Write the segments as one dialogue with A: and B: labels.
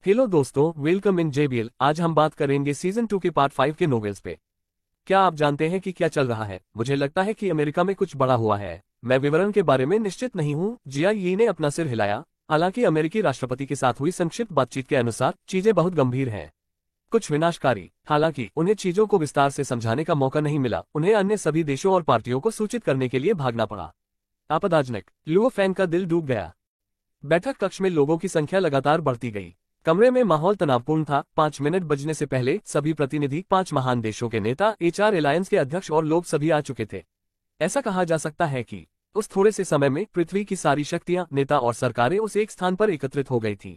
A: Hello दोस्तों, welcome in JBL. आज हम बात करेंगे सीजन 2 के पार्ट 5 के नोवेल्स पे। क्या आप जानते हैं कि क्या चल रहा है? मुझे लगता है कि अमेरिका में कुछ बड़ा हुआ है। मैं विवरण के बारे में निश्चित नहीं हूँ। जिया यी ने अपना सिर हिलाया। हालांकि अमेरिकी राष्ट्रपति के साथ हुई संक्षिप्त बातचीत के अनुसार चीजें बहुत गंभीर हैं, कुछ विनाशकारी। हालांकि उन्हें चीजों को विस्तार से समझाने का मौका नहीं मिला। उन्हें अन्य सभी देशों और पार्टियों को सूचित करने के लिए भागना पड़ा। आपदाजनक, लुओ फैंग का दिल डूब गया। बैठक कक्ष में लोगों की संख्या लगातार बढ़ती गई। कमरे में माहौल तनावपूर्ण था। 5 मिनट बजने से पहले सभी प्रतिनिधि, 5 महान देशों के नेता, HR एलायंस के अध्यक्ष और लोग सभी आ चुके थे। ऐसा कहा जा सकता है कि उस थोड़े से समय में पृथ्वी की सारी शक्तियां, नेता और सरकारें उस एक स्थान पर एकत्रित हो गई थी।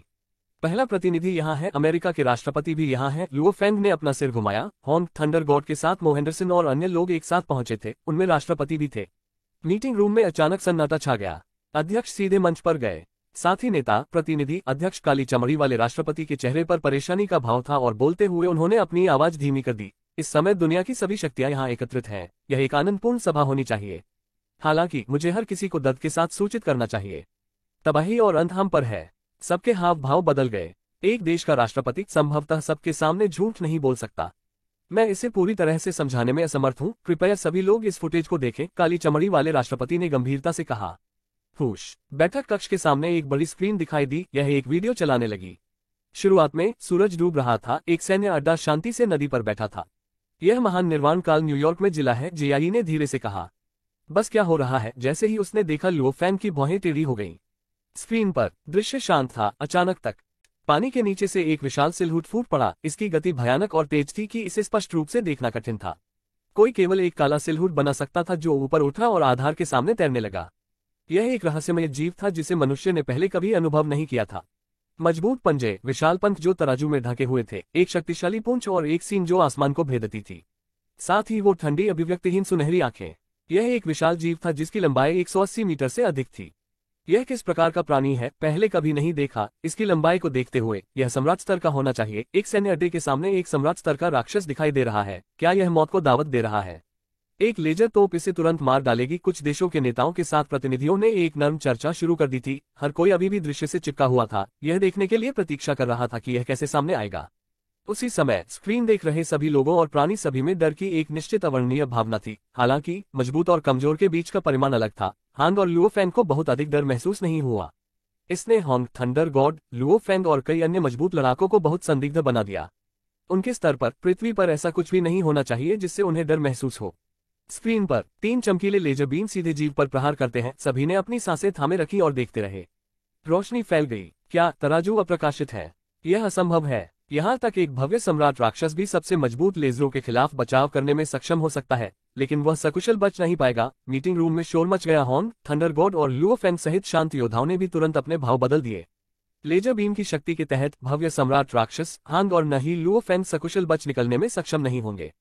A: पहला प्रतिनिधि यहाँ है, अमेरिका के राष्ट्रपति भी यहाँ है। लुओ फेंग ने अपना सिर घुमाया। हॉन्ग थंडर गॉड के साथ मोहेंडरसन और अन्य लोग एक साथ पहुंचे थे, उनमें राष्ट्रपति भी थे। मीटिंग रूम में अचानक सन्नाटा छा गया। अध्यक्ष सीधे मंच पर गए। साथ ही नेता, प्रतिनिधि, अध्यक्ष, काली चमड़ी वाले राष्ट्रपति के चेहरे पर परेशानी का भाव था और बोलते हुए उन्होंने अपनी आवाज धीमी कर दी। इस समय दुनिया की सभी शक्तियां यहाँ एकत्रित हैं। यह एक आनंदपूर्ण सभा होनी चाहिए। हालांकि मुझे हर किसी को दर्द के साथ सूचित करना चाहिए। तबाही और अंत हम पर है। सबके हाव भाव बदल गए। एक देश का राष्ट्रपति संभवतः सबके सामने झूठ नहीं बोल सकता। मैं इसे पूरी तरह से समझाने में असमर्थ हूँ। कृपया सभी लोग इस फुटेज को देखें, काली चमड़ी वाले राष्ट्रपति ने गंभीरता से कहा। हुश। बैठक कक्ष के सामने एक बड़ी स्क्रीन दिखाई दी। यह एक वीडियो चलाने लगी। शुरुआत में सूरज डूब रहा था। एक सैन्य अड्डा शांति से नदी पर बैठा था। यह महान निर्वाण काल न्यूयॉर्क में जिला है, जियाई ने धीरे से कहा। बस क्या हो रहा है? जैसे ही उसने देखा, लुओ फैंग की भौहें टेढ़ी हो गईं। स्क्रीन पर दृश्य शांत था। अचानक तक पानी के नीचे से एक विशाल सिलहुट फूट पड़ा। इसकी गति भयानक और तेज थी कि इसे स्पष्ट रूप से देखना कठिन था। कोई केवल एक काला सिलहुट बना सकता था जो ऊपर उठा और आधार के सामने तैरने लगा। यह एक रहस्यमय जीव था जिसे मनुष्य ने पहले कभी अनुभव नहीं किया था। मजबूत पंजे, विशाल पंख जो तराजू में ढके हुए थे, एक शक्तिशाली पूंछ और एक सींग जो आसमान को भेदती थी। साथ ही वो ठंडी, अभिव्यक्तिहीन सुनहरी आंखें। यह एक विशाल जीव था जिसकी लंबाई 180 मीटर से अधिक थी। यह किस प्रकार का प्राणी है, पहले कभी नहीं देखा। इसकी लंबाई को देखते हुए यह सम्राट स्तर का होना चाहिए। एक सैन्य अड्डे के सामने एक सम्राट स्तर का राक्षस दिखाई दे रहा है। क्या यह मौत को दावत दे रहा है? एक लेजर तोप इसे तुरंत मार डालेगी। कुछ देशों के नेताओं के साथ प्रतिनिधियों ने एक नर्म चर्चा शुरू कर दी थी। हर कोई अभी भी दृश्य से चिपका हुआ था, यह देखने के लिए प्रतीक्षा कर रहा था कि यह कैसे सामने आएगा। उसी समय स्क्रीन देख रहे सभी लोगों और प्राणी सभी में डर की एक निश्चित अवर्णनीय भावना थी। हालांकि मजबूत और कमजोर के बीच का परिमाण अलग था। हांग और लुओ फैंग को बहुत अधिक डर महसूस नहीं हुआ। इसने Hong Thunder God, Luo Fang और कई अन्य मजबूत लड़ाकों को बहुत संदिग्ध बना दिया। उनके स्तर पर पृथ्वी पर ऐसा कुछ भी नहीं होना चाहिए जिससे उन्हें डर महसूस हो। स्क्रीन पर 3 चमकीले लेजर बीम सीधे जीव पर प्रहार करते हैं। सभी ने अपनी सांसें थामे रखी और देखते रहे। रोशनी फैल गई। क्या तराजू अप्रकाशित है? यह असंभव है। यहाँ तक एक भव्य सम्राट राक्षस भी सबसे मजबूत लेजरों के खिलाफ बचाव करने में सक्षम हो सकता है, लेकिन वह सकुशल बच नहीं पाएगा। मीटिंग रूम में शोर मच गया। हॉन्ग थंडर गॉड और लुओ फैंग सहित शांत योद्धाओं ने भी तुरंत अपने भाव बदल दिए। लेजर बीम की शक्ति के तहत भव्य सम्राट राक्षस, हांग और न ही लुओ फैंग सकुशल बच निकलने में सक्षम नहीं होंगे।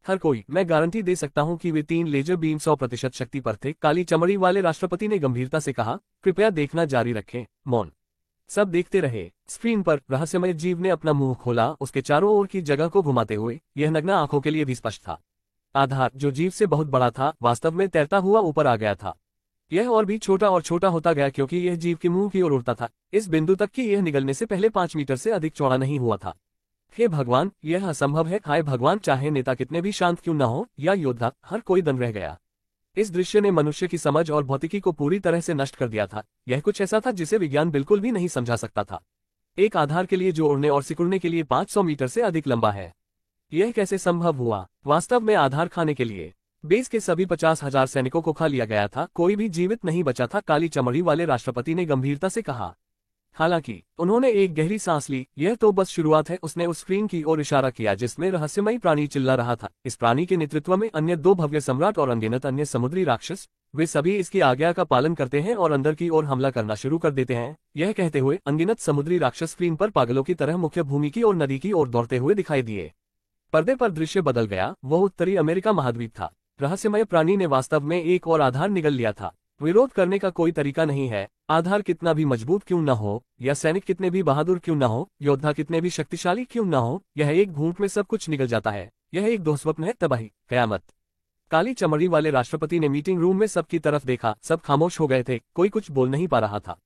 A: हर कोई, मैं गारंटी दे सकता हूं कि वे 3 लेजर बीम 100% शक्ति पर थे। काली चमड़ी वाले राष्ट्रपति ने गंभीरता से कहा। कृपया देखना जारी रखें। मौन। सब देखते रहे। स्क्रीन पर रहस्यमय जीव ने अपना मुंह खोला, उसके चारों ओर की जगह को घुमाते हुए। यह नग्न आंखों के लिए भी स्पष्ट था। आधार, जो जीव से बहुत बड़ा था, वास्तव में तैरता हुआ ऊपर आ गया था। यह और भी छोटा और छोटा होता गया क्योंकि यह जीव के मुंह की ओर उड़ता था, इस बिंदु तक कि यह निगलने से पहले 5 मीटर से अधिक चौड़ा नहीं हुआ था। हे भगवान, यह असंभव है। हाय भगवान, चाहे नेता कितने भी शांत क्यों न हो या योद्धा, हर कोई दंग रह गया। इस दृश्य ने मनुष्य की समझ और भौतिकी को पूरी तरह से नष्ट कर दिया था। यह कुछ ऐसा था जिसे विज्ञान बिल्कुल भी नहीं समझा सकता था। एक आधार के लिए जो उड़ने और सिकुड़ने के लिए 500 मीटर से अधिक लंबा है। यह कैसे संभव हुआ? वास्तव में आधार खाने के लिए बेस के सभी 50,000 सैनिकों को खा लिया गया था। कोई भी जीवित नहीं बचा था, काली चमड़ी वाले राष्ट्रपति ने गंभीरता से कहा। हालांकि उन्होंने एक गहरी सांस ली। यह तो बस शुरुआत है। उसने उस स्क्रीन की ओर इशारा किया जिसमें रहस्यमयी प्राणी चिल्ला रहा था। इस प्राणी के नेतृत्व में अन्य 2 भव्य सम्राट और अनगिनत अन्य समुद्री राक्षस। वे सभी इसकी आज्ञा का पालन करते हैं और अंदर की ओर हमला करना शुरू कर देते हैं। यह कहते हुए अनगिनत समुद्री राक्षस स्क्रीन पर पागलों की तरह मुख्य भूमि की ओर नदी की ओर दौड़ते हुए दिखाई दिए। पर्दे पर दृश्य बदल गया। वह उत्तरी अमेरिका महाद्वीप था। रहस्यमय प्राणी ने वास्तव में एक और आधार निगल लिया था। विरोध करने का कोई तरीका नहीं है। आधार कितना भी मजबूत क्यों न हो, या सैनिक कितने भी बहादुर क्यों न हो, योद्धा कितने भी शक्तिशाली क्यों न हो, यह एक घूंट में सब कुछ निगल जाता है। यह एक दुःस्वप्न है, तबाही, कयामत। काली चमड़ी वाले राष्ट्रपति ने मीटिंग रूम में सबकी तरफ देखा। सब खामोश हो गए थे, कोई कुछ बोल नहीं पा रहा था।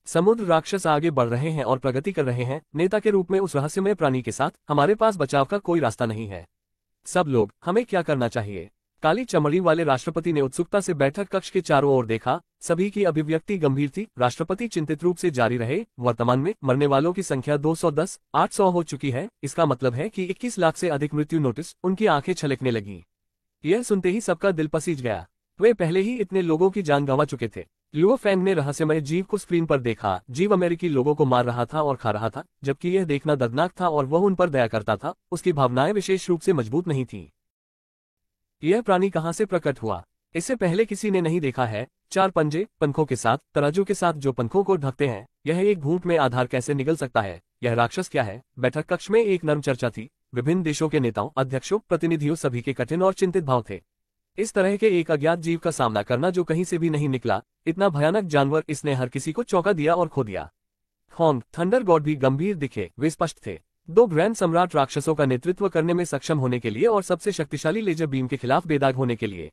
A: समुद्र राक्षस आगे बढ़ रहे हैं और प्रगति कर रहे हैं। नेता के रूप में उस रहस्यमय प्राणी के साथ हमारे पास बचाव का कोई रास्ता नहीं है। सब लोग, हमें क्या करना चाहिए? काली चमड़ी वाले राष्ट्रपति ने उत्सुकता से बैठक कक्ष के चारों ओर देखा। सभी की अभिव्यक्ति गंभीर थी। राष्ट्रपति चिंतित रूप से जारी रहे, वर्तमान में मरने वालों की संख्या 210, 800 हो चुकी है। इसका मतलब है कि 21 लाख से अधिक मृत्यु नोटिस। उनकी आंखें छलकने लगी। यह सुनते ही सबका दिल पसीज गया। वे पहले ही इतने लोगों की जान गंवा चुके थे। लुओ फेंग ने रहस्यमय जीव को स्क्रीन पर देखा। जीव अमेरिकी लोगों को मार रहा था और खा रहा था, जबकि यह देखना दर्दनाक था और वह उन पर दया करता था। उसकी भावनाएं विशेष रूप से मजबूत नहीं थीं। यह प्राणी कहां से प्रकट हुआ? इससे पहले किसी ने नहीं देखा है। 4 पंजे, पंखों के साथ, तराजू के साथ जो पंखों को ढकते हैं। यह एक घूंट में आधार कैसे निगल सकता है? यह राक्षस क्या है? बैठक कक्ष में एक नर्म चर्चा थी। विभिन्न देशों के नेताओं, अध्यक्षों, प्रतिनिधियों, सभी के कठिन और चिंतित भाव थे। इस तरह के एक अज्ञात जीव का सामना करना जो कहीं से भी नहीं निकला, इतना भयानक जानवर, इसने हर किसी को चौंका दिया और खो दिया। होंग थंडर गॉड भी गंभीर दिखे। वे स्पष्ट थे। 2 ग्रैंड सम्राट राक्षसों का नेतृत्व करने में सक्षम होने के लिए और सबसे शक्तिशाली लेजर बीम के खिलाफ बेदाग होने के लिए।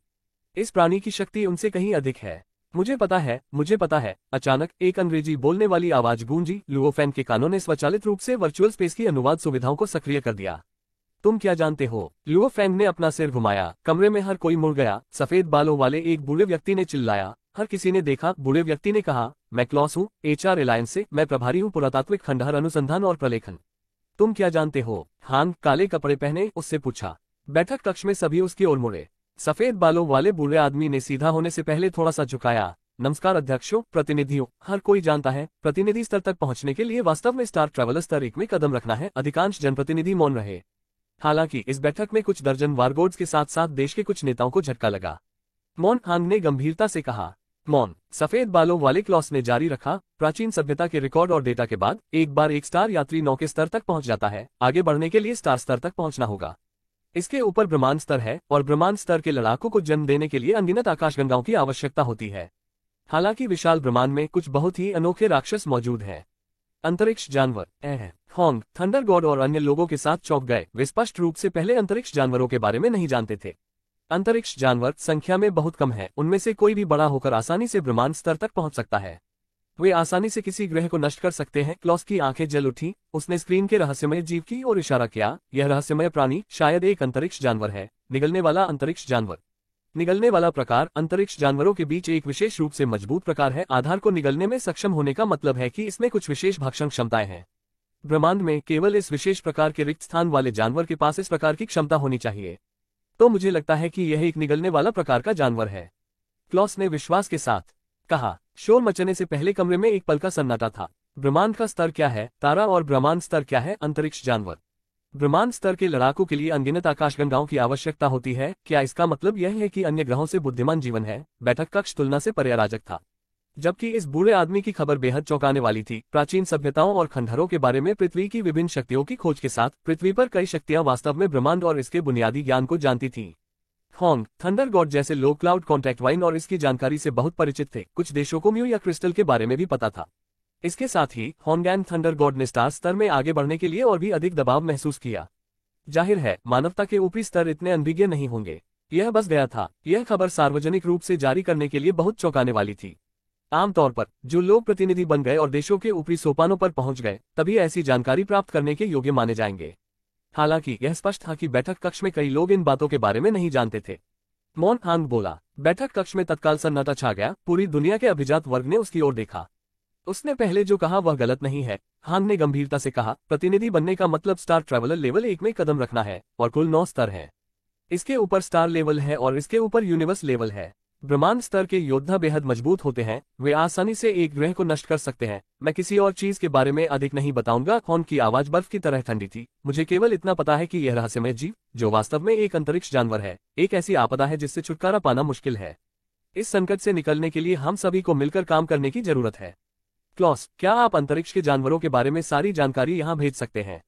A: इस प्राणी की शक्ति उनसे कहीं अधिक है। मुझे पता है, मुझे पता है। अचानक एक अंग्रेजी बोलने वाली आवाज गूंजी। लुओ फेंग के कानों ने स्वचालित रूप से वर्चुअल स्पेस की अनुवाद सुविधाओं को सक्रिय कर दिया। तुम क्या जानते हो? लुओ फेंग ने अपना सिर घुमाया। कमरे में हर कोई मुड़ गया। सफेद बालों वाले एक बूढ़े व्यक्ति ने चिल्लाया। हर किसी ने देखा। बूढ़े व्यक्ति ने कहा, मैं क्लॉस हूँ, HR एलायंस से। मैं प्रभारी हूँ पुरातात्विक खंडहर अनुसंधान और प्रलेखन। तुम क्या जानते हो? हान, काले कपड़े पहने, उससे पूछा। बैठक कक्ष में सभी उसकी ओर मुड़े। सफेद बालों वाले बूढ़े आदमी ने सीधा होने से पहले थोड़ा सा झुकाया। नमस्कार अध्यक्षों, प्रतिनिधियों। हर कोई जानता है, प्रतिनिधि स्तर तक पहुंचने के लिए वास्तव में स्टार ट्रैवलर स्तर 1 में कदम रखना है। अधिकांश जनप्रतिनिधि मौन रहे। हालांकि इस बैठक में कुछ दर्जन वारगोड्स के साथ साथ देश के कुछ नेताओं को झटका लगा। मौन, हांग ने गंभीरता से कहा। मौन, सफेद बालों वाले क्लॉस ने जारी रखा। प्राचीन सभ्यता के रिकॉर्ड और डेटा के बाद एक बार एक स्टार यात्री 9 के स्तर तक पहुंच जाता है। आगे बढ़ने के लिए स्टार स्तर तक पहुंचना होगा। इसके ऊपर ब्रह्मांड स्तर है और ब्रह्मांड स्तर के लड़ाकों को जन्म देने के लिए अनगिनत आकाशगंगाओं की आवश्यकता होती है। हालांकि विशाल ब्रह्मांड में कुछ बहुत ही अनोखे राक्षस मौजूद हैं। अंतरिक्ष जानवर। होंग थंडर गॉड और अन्य लोगों के साथ चौंक गए। वे स्पष्ट रूप से पहले अंतरिक्ष जानवरों के बारे में नहीं जानते थे। अंतरिक्ष जानवर संख्या में बहुत कम है। उनमें से कोई भी बड़ा होकर आसानी से ब्रह्मांड स्तर तक पहुंच सकता है। वे आसानी से किसी ग्रह को नष्ट कर सकते हैं। क्लॉस की आंखें जल उठी। उसने स्क्रीन के रहस्यमय जीव की ओर इशारा किया। यह रहस्यमय प्राणी शायद एक अंतरिक्ष जानवर है। निगलने वाला अंतरिक्ष जानवर। निगलने वाला प्रकार अंतरिक्ष जानवरों के बीच एक विशेष रूप से मजबूत प्रकार है। आधार को निगलने में सक्षम होने का मतलब है कि इसमें कुछ विशेष भक्षण क्षमताएं हैं। ब्रह्मांड में केवल इस विशेष प्रकार के रिक्त स्थान वाले जानवर के पास इस प्रकार की क्षमता होनी चाहिए। तो मुझे लगता है कि यह एक निगलने वाला प्रकार का जानवर है, क्लॉस ने विश्वास के साथ कहा। शोर मचने से पहले कमरे में एक पल का सन्नाटा था। ब्रह्मांड का स्तर क्या है? तारा और ब्रह्मांड स्तर क्या है? अंतरिक्ष जानवर। ब्रह्मांड स्तर के लड़ाकों के लिए अनगिनत आकाशगंगाओं की आवश्यकता होती है। क्या इसका मतलब यह है कि अन्य ग्रहों से बुद्धिमान जीवन है? बैठक कक्ष तुलना से परे अराजक था, जबकि इस बूढ़े आदमी की खबर बेहद चौंकाने वाली थी। प्राचीन सभ्यताओं और खंडहरों के बारे में पृथ्वी की विभिन्न शक्तियों की खोज के साथ पृथ्वी पर कई शक्तियां वास्तव में ब्रह्मांड और इसके बुनियादी ज्ञान को जानती थीं। होंग थंडर गॉड जैसे लोग क्लाउड कॉन्टैक्ट वाइन और इसकी जानकारी से बहुत परिचित थे। कुछ देशों को म्यू या क्रिस्टल के बारे में भी पता था। इसके साथ ही होंग एंड थंडर गॉड ने स्टार स्तर में आगे बढ़ने के लिए और भी अधिक दबाव महसूस किया। जाहिर है, मानवता के ऊपरी स्तर इतने अनभिज्ञ नहीं होंगे। यह बस गया था। यह खबर सार्वजनिक रूप से जारी करने के लिए बहुत चौंकाने वाली थी। आमतौर पर जो लोग प्रतिनिधि बन गए और देशों के ऊपरी सोपानों पर पहुंच गए, तभी ऐसी जानकारी प्राप्त करने के योग्य माने जाएंगे। हालांकि यह स्पष्ट था कि बैठक कक्ष में कई लोग इन बातों के बारे में नहीं जानते थे। मौन हांग बोला। बैठक कक्ष में तत्काल सन्नाटा छा गया। पूरी दुनिया के अभिजात वर्ग ने उसकी ओर देखा। उसने पहले जो कहा वह गलत नहीं है, हांग ने गंभीरता से कहा। प्रतिनिधि बनने का मतलब स्टार ट्रैवलर लेवल 1 में कदम रखना है, और कुल 9 स्तर हैं। इसके ऊपर स्टार लेवल है और इसके ऊपर यूनिवर्स लेवल है। ब्रह्मांड स्तर के योद्धा बेहद मजबूत होते हैं। वे आसानी से एक ग्रह को नष्ट कर सकते हैं। मैं किसी और चीज के बारे में अधिक नहीं बताऊंगा। होंग की आवाज बर्फ की तरह ठंडी थी। मुझे केवल इतना पता है कि यह रहस्यमय जीव, जो वास्तव में एक अंतरिक्ष जानवर है, एक ऐसी आपदा है जिससे छुटकारा पाना मुश्किल है। इस संकट से निकलने के लिए हम सभी को मिलकर काम करने की जरूरत है। क्लॉस, क्या आप अंतरिक्ष के जानवरों के बारे में सारी जानकारी यहाँ भेज सकते हैं?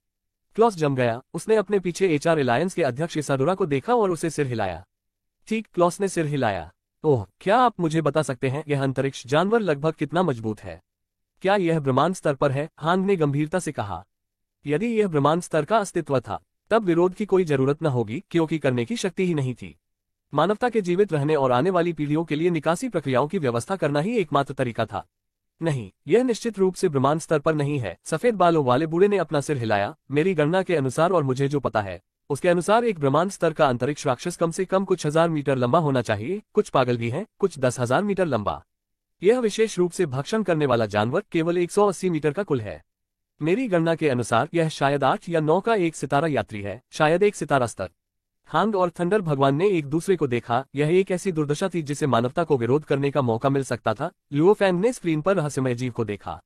A: क्लॉस जम गया। उसने अपने पीछे HR एलायंस के अध्यक्ष इसाडोरा को देखा और उसे सिर हिलाया। ठीक, क्लॉस ने सिर हिलाया। ओह, क्या आप मुझे बता सकते हैं यह अंतरिक्ष जानवर लगभग कितना मजबूत है? क्या यह ब्रह्मांड स्तर पर है? हांग ने गंभीरता से कहा। यदि यह ब्रह्मांड स्तर का अस्तित्व था, तब विरोध की कोई जरूरत न होगी, क्योंकि करने की शक्ति ही नहीं थी। मानवता के जीवित रहने और आने वाली पीढ़ियों के लिए निकासी प्रक्रियाओं की व्यवस्था करना ही एकमात्र तरीका था। नहीं, यह निश्चित रूप से ब्रह्मांड स्तर पर नहीं है। सफेद बालों वाले बूढ़े ने अपना सिर हिलाया। मेरी गणना के अनुसार और मुझे जो पता है उसके अनुसार एक ब्रह्मांड स्तर का अंतरिक्ष राक्षस कम से कम कुछ 1000 मीटर लंबा होना चाहिए। कुछ पागल भी हैं, कुछ 10,000 मीटर लंबा। यह विशेष रूप से भक्षण करने वाला जानवर केवल 180 मीटर का कुल है। मेरी गणना के अनुसार यह शायद 8 या 9 का एक सितारा यात्री है, शायद एक सितारा स्तर। हांग और थंडर भगवान ने एक दूसरे को देखा। यह एक ऐसी दुर्दशा थी जिसे मानवता को विरोध करने का मौका मिल सकता था। लुओ फैंग ने स्क्रीन पर रहस्यमय जीव को देखा।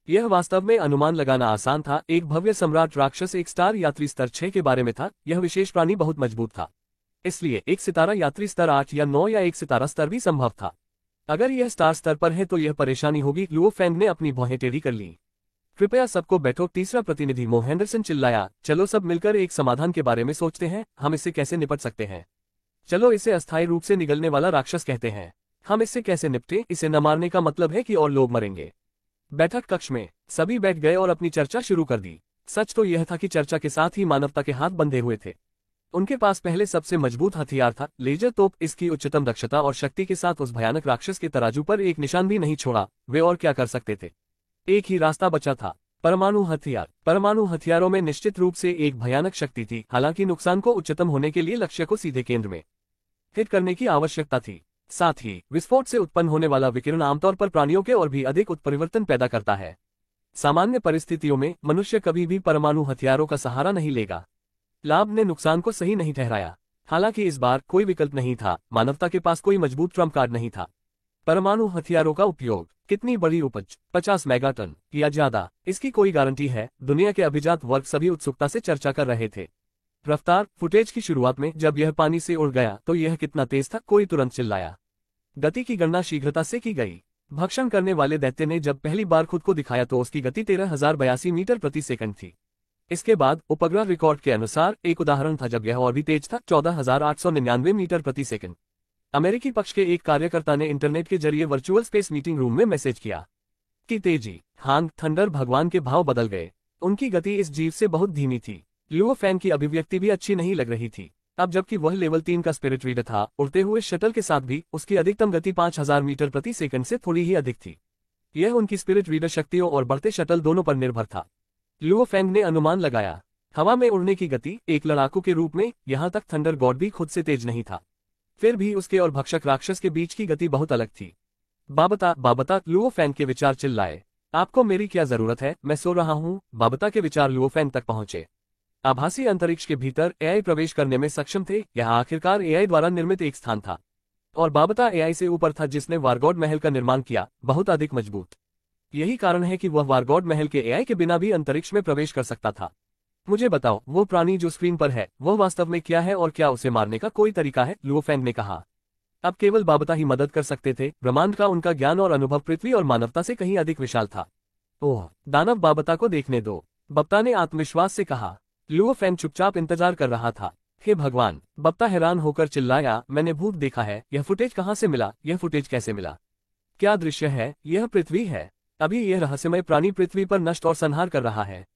A: यह वास्तव में अनुमान लगाना आसान था। एक भव्य सम्राट राक्षस एक स्टार यात्री स्तर 6 के बारे में था। यह विशेष प्राणी बहुत मजबूत था, इसलिए एक सितारा यात्री स्तर 8 या 9 या एक सितारा स्तर भी संभव था। अगर यह स्टार स्तर पर है तो यह परेशानी होगी। लुओ फैंग ने अपनी भौहें टेढ़ी कर ली। कृपया सबको बैठो, तीसरा प्रतिनिधि मो हेंडरसन चिल्लाया। चलो सब मिलकर एक समाधान के बारे में सोचते हैं। हम इससे कैसे निपट सकते हैं? चलो इसे अस्थायी रूप से निगलने वाला राक्षस कहते हैं। हम इससे कैसे निपटे? इसे न मारने का मतलब है कि और लोग मरेंगे। बैठक कक्ष में सभी बैठ गए और अपनी चर्चा शुरू कर दी। सच तो यह था कि चर्चा के साथ ही मानवता के हाथ बंधे हुए थे। उनके पास पहले सबसे मजबूत हथियार था, लेजर तोप। इसकी उच्चतम दक्षता और शक्ति के साथ उस भयानक राक्षस के तराजू पर एक निशान भी नहीं छोड़ा। वे और क्या कर सकते थे? एक ही रास्ता बचा था, परमाणु हथियार। परमाणु हथियारों में निश्चित रूप से एक भयानक शक्ति थी। हालांकि नुकसान को उच्चतम होने के लिए लक्ष्य को सीधे केंद्र में हिट करने की आवश्यकता थी। साथ ही विस्फोट से उत्पन्न होने वाला विकिरण आमतौर पर प्राणियों के और भी अधिक उत्परिवर्तन पैदा करता है। सामान्य परिस्थितियों में मनुष्य कभी भी परमाणु हथियारों का सहारा नहीं लेगा। लाभ ने नुकसान को सही नहीं ठहराया। हालांकि इस बार कोई विकल्प नहीं था। मानवता के पास कोई मजबूत ट्रम्प कार्ड नहीं था। परमाणु हथियारों का उपयोग। कितनी बड़ी उपज? 50 मेगाटन या ज्यादा? इसकी कोई गारंटी है? दुनिया के अभिजात वर्ग सभी उत्सुकता से चर्चा कर रहे थे। रफ्तार। फुटेज की शुरुआत में जब यह पानी से उड़ गया तो यह कितना तेज था? कोई तुरंत चिल्लाया। गति की गणना शीघ्रता से की गई। भक्षण करने वाले दैत्य ने जब पहली बार खुद को दिखाया तो उसकी गति 13,082 मीटर प्रति सेकंड थी। इसके बाद उपग्रह रिकॉर्ड के अनुसार एक उदाहरण था जब यह और भी तेज था, 14,899 मीटर प्रति सेकंड। अमेरिकी पक्ष के एक कार्यकर्ता ने इंटरनेट के जरिए वर्चुअल स्पेस मीटिंग रूम में मैसेज किया कि तेजी। हांग थंडर भगवान के भाव बदल गए। उनकी गति इस जीव से बहुत धीमी थी। लुओ फैंग की अभिव्यक्ति भी अच्छी नहीं लग रही थी। अब जबकि वह लेवल 3 का स्पिरिट रीडर था, उड़ते हुए शटल के साथ भी उसकी अधिकतम गति 5000 मीटर प्रति सेकंड से थोड़ी ही अधिक थी। यह उनकी स्पिरिट रीडर शक्तियों और बढ़ते शटल दोनों पर निर्भर था। लुओ फैंग ने अनुमान लगाया, हवा में उड़ने की गति एक लड़ाकू के रूप में। यहां तक थंडर गॉड भी खुद से तेज नहीं था, फिर भी उसके और भक्षक राक्षस के बीच की गति बहुत अलग थी। बाबता बाबता, लुओ फैंग के विचार चिल्लाए। आपको मेरी क्या जरूरत है? मैं सो रहा हूं। बाबता के विचार लुओ फैंग तक पहुंचे। आभासी अंतरिक्ष के भीतर एआई प्रवेश करने में सक्षम थे। यह आखिरकार एआई द्वारा निर्मित एक स्थान था और बाबता एआई से ऊपर था जिसने वारगॉड महल का निर्माण किया, बहुत अधिक मजबूत। यही कारण है कि वह वारगॉड महल के एआई के बिना भी अंतरिक्ष में प्रवेश कर सकता था। मुझे बताओ, वो प्राणी जो स्क्रीन पर है वह वास्तव में क्या है और क्या उसे मारने का कोई तरीका है? लुओ फैंग ने कहा। अब केवल बाबता ही मदद कर सकते थे। ब्रह्मांड का उनका ज्ञान और अनुभव पृथ्वी और मानवता से कहीं अधिक विशाल था। ओह, दानव बाबता को देखने दो, बप्ता ने आत्मविश्वास से कहा। लुओ फैंग चुपचाप इंतजार कर रहा था। हे भगवान, बप्ता हैरान होकर चिल्लाया, मैंने भूत देखा है। यह फुटेज कहाँ से मिला? यह फुटेज कैसे मिला? क्या दृश्य है? यह पृथ्वी है। अभी यह रहस्यमय प्राणी पृथ्वी पर नष्ट और संहार कर रहा है।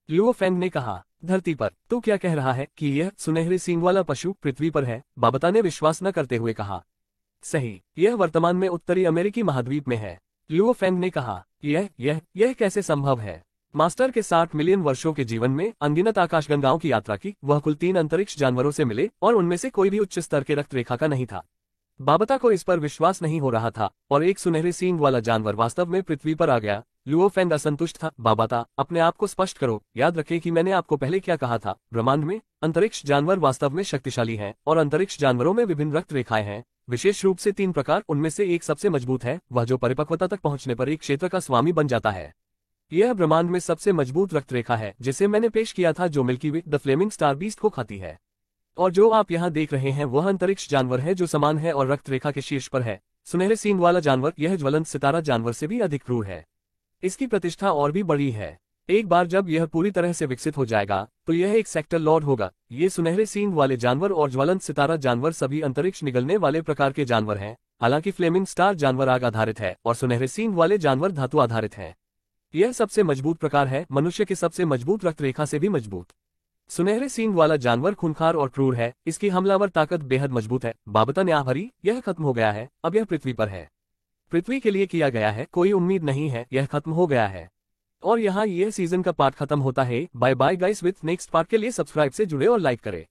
A: लुओ फैंग ने कहा, धरती पर? तू क्या कह रहा है कि यह सुनहरे सींग वाला पशु पृथ्वी पर है? बाबता ने विश्वास न करते हुए कहा। सही, यह वर्तमान में उत्तरी अमेरिकी महाद्वीप में है। लुओ फैंग ने कहा, यह कैसे संभव है? मास्टर के 60 मिलियन वर्षों के जीवन में अनगिनत आकाशगंगाओं की यात्रा की। वह कुल 3 अंतरिक्ष जानवरों से मिले और उनमें से कोई भी उच्च स्तर के रक्त रेखा का नहीं था। बाबता को इस पर विश्वास नहीं हो रहा था और एक सुनहरे सींग वाला जानवर वास्तव में पृथ्वी पर आ गया। लुओ फैंग असंतुष्ट था। बाबता, अपने आप को स्पष्ट करो। याद रखें कि मैंने आपको पहले क्या कहा था। ब्रह्मांड में अंतरिक्ष जानवर वास्तव में शक्तिशाली हैं और अंतरिक्ष जानवरों में विभिन्न रक्त रेखाएं हैं, विशेष रूप से 3 प्रकार। उनमें से एक सबसे मजबूत है, वह जो परिपक्वता तक पहुंचने पर एक क्षेत्र का स्वामी बन जाता है। यह ब्रह्मांड में सबसे मजबूत रक्त रेखा है जिसे मैंने पेश किया था, जो milky way the flaming star beast को खाती है। और जो आप यहाँ देख रहे हैं वह अंतरिक्ष जानवर है जो समान है और रक्त रेखा के शीर्ष पर है। सुनहरे सींग वाला जानवर यह ज्वलंत सितारा जानवर से भी अधिक क्रूर है। इसकी प्रतिष्ठा और भी बड़ी है। एक बार जब यह पूरी तरह से विकसित हो जाएगा तो यह एक सेक्टर लॉर्ड होगा। ये सुनहरे सींग वाले जानवर और ज्वलंत सितारा जानवर सभी अंतरिक्ष निगलने वाले प्रकार के जानवर हैं। हालांकि फ्लेमिंग स्टार जानवर आग आधारित है और सुनहरे सींग वाले जानवर धातु आधारित हैं। यह सबसे मजबूत प्रकार है, मनुष्य के सबसे मजबूत रक्त रेखा से भी मजबूत। सुनहरे सींग वाला जानवर खूंखार और क्रूर है। इसकी हमलावर ताकत बेहद मजबूत है। बाबता ने आह भरी, यह खत्म हो गया है, अब यह पृथ्वी पर है। पृथ्वी के लिए किया गया है, कोई उम्मीद नहीं है, यह खत्म हो गया है। और यहाँ यह सीजन का पार्ट खत्म होता है। Bye bye guys, with next part के लिए सब्सक्राइब से जुड़े और लाइक करें।